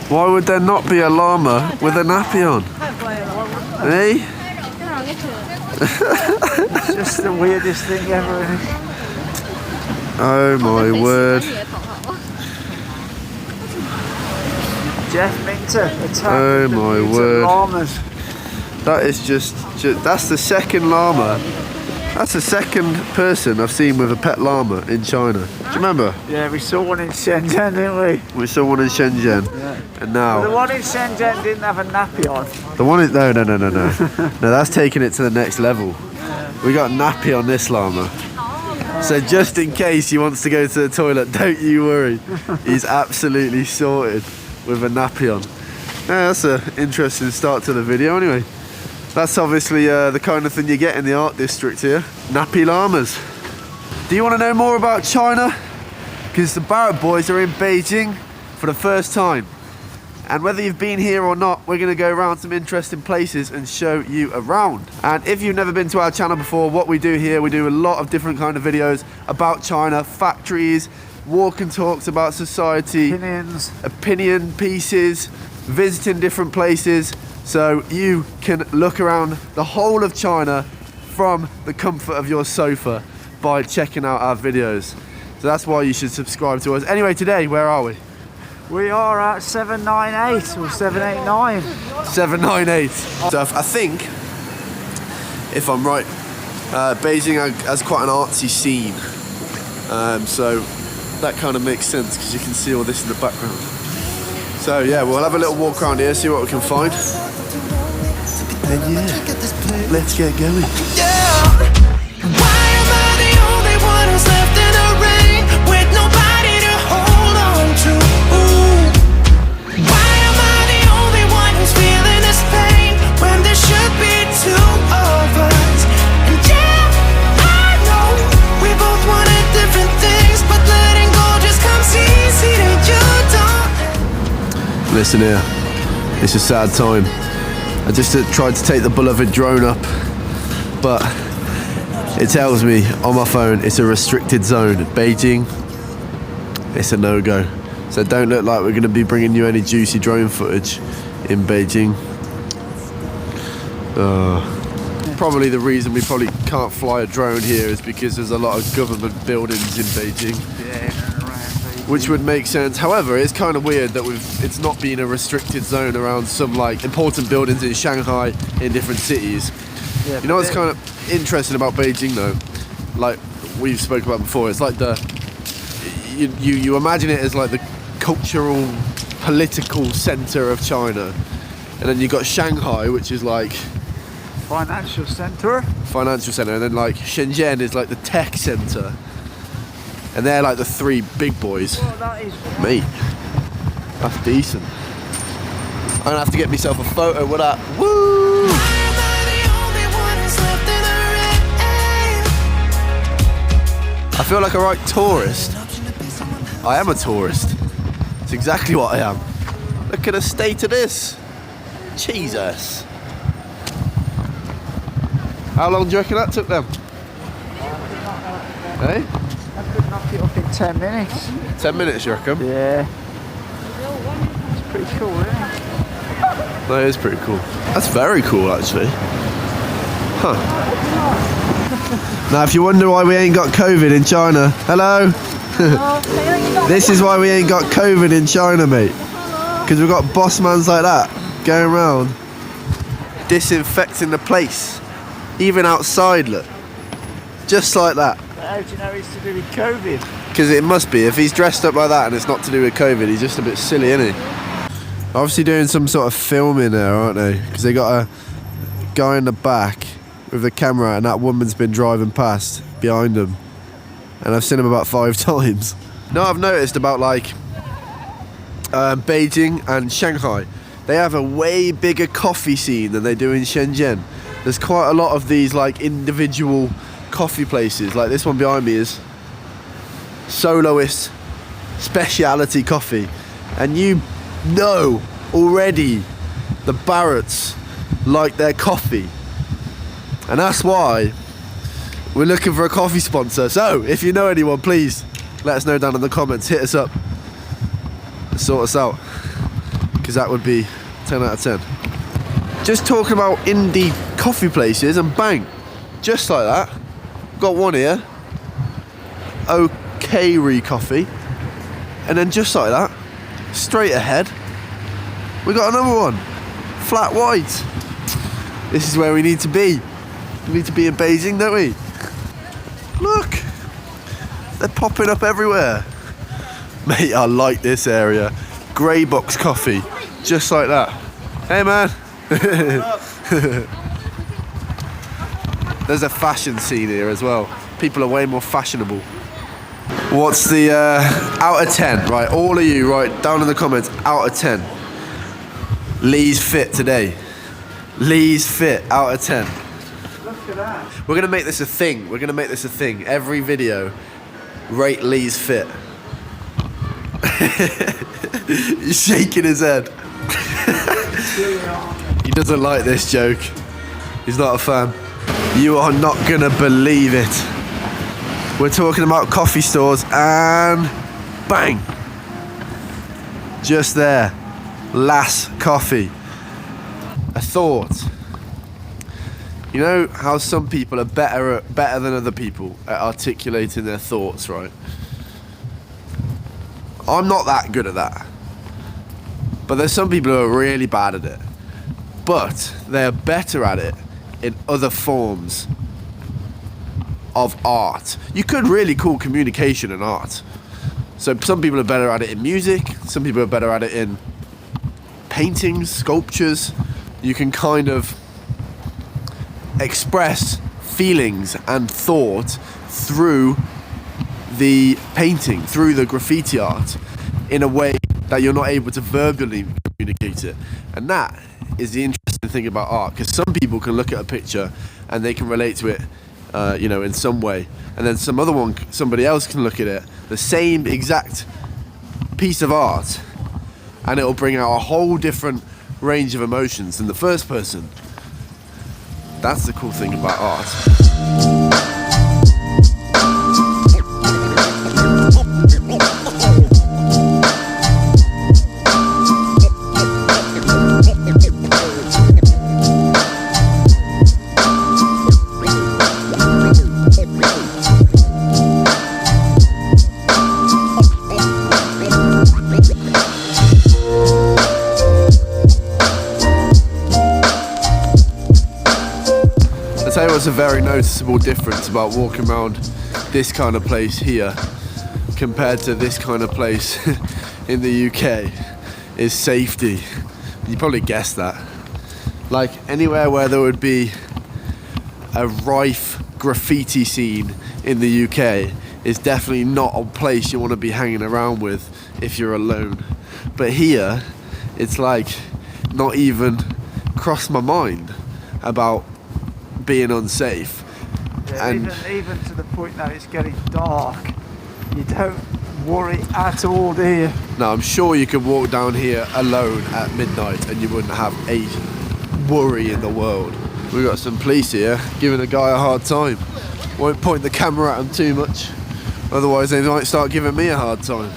Why would there not be a llama with a nappy on? Eh? It's just the weirdest thing ever. Oh my word. Jeff Minter attacked Oh my word. llamas. That is just, that's the second llama. That's the second person I've seen with a pet llama in China. Do you remember? Yeah, we saw one in Shenzhen, didn't we? We saw one in Shenzhen. Yeah. And now... Well, the one in Shenzhen didn't have a nappy on. The one is... No. No, that's taking it to the next level. We got nappy on this llama. So just in case he wants to go to the toilet, don't you worry. He's absolutely sorted with a nappy on. Yeah, that's an interesting start to the video anyway. That's obviously the kind of thing you get in the art district here. Nappy llamas. Do you want to know more about China? Because the Barrett boys are in Beijing for the first time. And whether you've been here or not, we're going to go around some interesting places and show you around. And if you've never been to our channel before, what we do here, we do a lot of different kind of videos about China, factories, walk and talks about society, opinion pieces, visiting different places. So you can look around the whole of China from the comfort of your sofa by checking out our videos. So that's why you should subscribe to us. Anyway, today, where are we? We are at 798 or 789. 798. So I think, if I'm right, Beijing has quite an artsy scene. So that kind of makes sense because you can see all this in the background. So yeah, we'll have a little walk around here, see what we can find. And yeah, let's get going. Listen here, it's a sad time. I just tried to take the beloved drone up, but it tells me on my phone it's a restricted zone. Beijing, it's a no-go. So don't look like we're going to be bringing you any juicy drone footage in Beijing. Probably the reason we probably can't fly a drone here is because there's a lot of government buildings in Beijing. Yeah. Which would make sense. However, it's kind of weird that it's not been a restricted zone around some like important buildings in Shanghai in different cities. Yeah, you know what's kind of interesting about Beijing though? Like we've spoken about before, it's like you imagine it as like the cultural, political center of China. And then you got Shanghai, which is like financial center. And then like Shenzhen is like the tech center. And they're like the three big boys. Well, that is... Mate, that's decent. I'm gonna have to get myself a photo with that. Woo! I feel like a right tourist. I am a tourist. It's exactly what I am. Look at the state of this. Jesus. How long do you reckon that took them? Hey? I could knock it up in 10 minutes. 10 minutes, you reckon? Yeah. It's pretty cool, isn't it? That is pretty cool. That's very cool, actually. Huh. Now, if you wonder why we ain't got COVID in China, hello? This is why we ain't got COVID in China, mate. Because we've got boss mans like that going around disinfecting the place. Even outside, look. Just like that. How do you know it's to do with COVID? Because it must be. If he's dressed up like that and it's not to do with COVID, he's just a bit silly, isn't he? Obviously doing some sort of filming there, aren't they? Because they got a guy in the back with the camera and that woman's been driving past behind him. And I've seen him about 5 times. Now I've noticed about like Beijing and Shanghai, they have a way bigger coffee scene than they do in Shenzhen. There's quite a lot of these like individual coffee places. Like this one behind me is Soloist Speciality Coffee. And you know already the Barretts like their coffee. And that's why we're looking for a coffee sponsor. So if you know anyone, please let us know down in the comments. Hit us up. Sort us out. because that would be 10 out of 10. Just talking about indie coffee places, and bang, just like that, got one here, Okay Coffee, and then just like that, straight ahead, we got another one, Flat White. This is where we need to be. We need to be in Beijing, don't we? Look, they're popping up everywhere. Mate, I like this area. Grey box coffee, just like that. Hey man. There's a fashion scene here as well. People are way more fashionable. What's the out of 10? Right, all of you, right down in the comments, out of 10. Lee's fit today. Lee's fit, out of 10. Look at that. We're gonna make this a thing. We're gonna make this a thing. Every video, rate Lee's fit. He's shaking his head. He doesn't like this joke. He's not a fan. You are not gonna believe it. We're talking about coffee stores and bang! Just there. Lass Coffee. A thought. You know how some people are better than other people at articulating their thoughts, right? I'm not that good at that. But there's some people who are really bad at it. But they're better at it in other forms of art. You could really call communication an art. So some people are better at it in music, some people are better at it in paintings, sculptures. You can kind of express feelings and thought through the painting, through the graffiti art, in a way that you're not able to verbally communicate it. And that is the interesting thing about art, because some people can look at a picture and they can relate to it in some way, and then somebody else can look at it, the same exact piece of art, and it'll bring out a whole different range of emotions than the first person. That's the cool thing about art. I'll tell you what's a very noticeable difference about walking around this kind of place here compared to this kind of place in the UK is safety. You probably guessed that. Like anywhere where there would be a rife graffiti scene in the UK is definitely not a place you want to be hanging around with if you're alone. But here, it's like not even crossed my mind about being unsafe. Yeah, and even to the point that it's getting dark, you don't worry at all, do you? no, I'm sure you could walk down here alone at midnight and you wouldn't have a worry in the world. We've got some police here giving a guy a hard time. Won't point the camera at him too much, otherwise they might start giving me a hard time.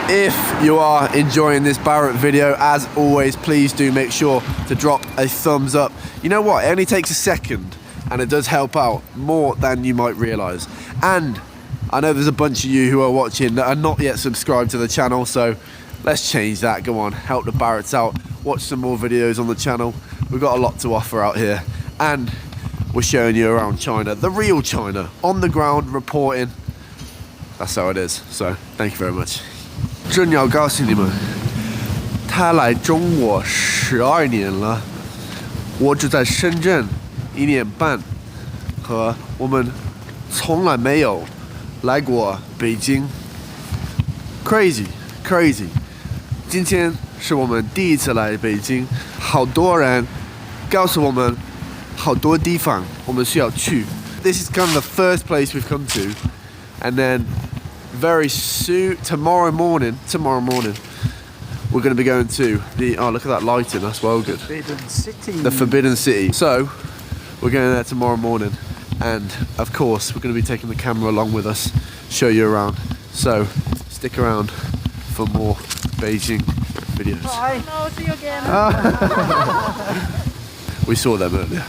If you are enjoying this Barrett video, as always, please do make sure to drop a thumbs up. You know what, it only takes a second and it does help out more than you might realise. And I know there's a bunch of you who are watching that are not yet subscribed to the channel, so let's change that. Go on, help the Barretts out, watch some more videos on the channel. We've got a lot to offer out here, and we're showing you around China, the real China, on the ground, reporting. That's how it is, so thank you very much. 真要告诉你们，他来中国12年了，我只在深圳1年半，和我们从来没有来过北京。Crazy, crazy！ 今天是我们第一次来北京，好多人告诉我们好多地方我们需要去。This is kind of the first place we've come to, and then very soon, tomorrow morning, we're going to be going to the, oh look at that lighting, that's well good. Forbidden City. The Forbidden City. So, we're going there tomorrow morning, and of course we're going to be taking the camera along with us, show you around. So, stick around for more Beijing videos. videos. Bye. No, see you again. We saw them earlier.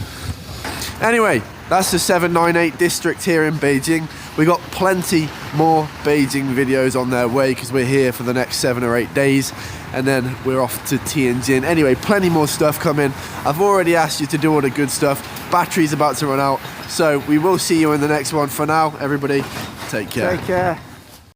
Anyway, that's the 798 district here in Beijing. We got plenty more Beijing videos on their way because we're here for the next 7 or 8 days, and then we're off to Tianjin. Anyway, plenty more stuff coming. I've already asked you to do all the good stuff. Battery's about to run out, so we will see you in the next one. For now, everybody, take care. Take care.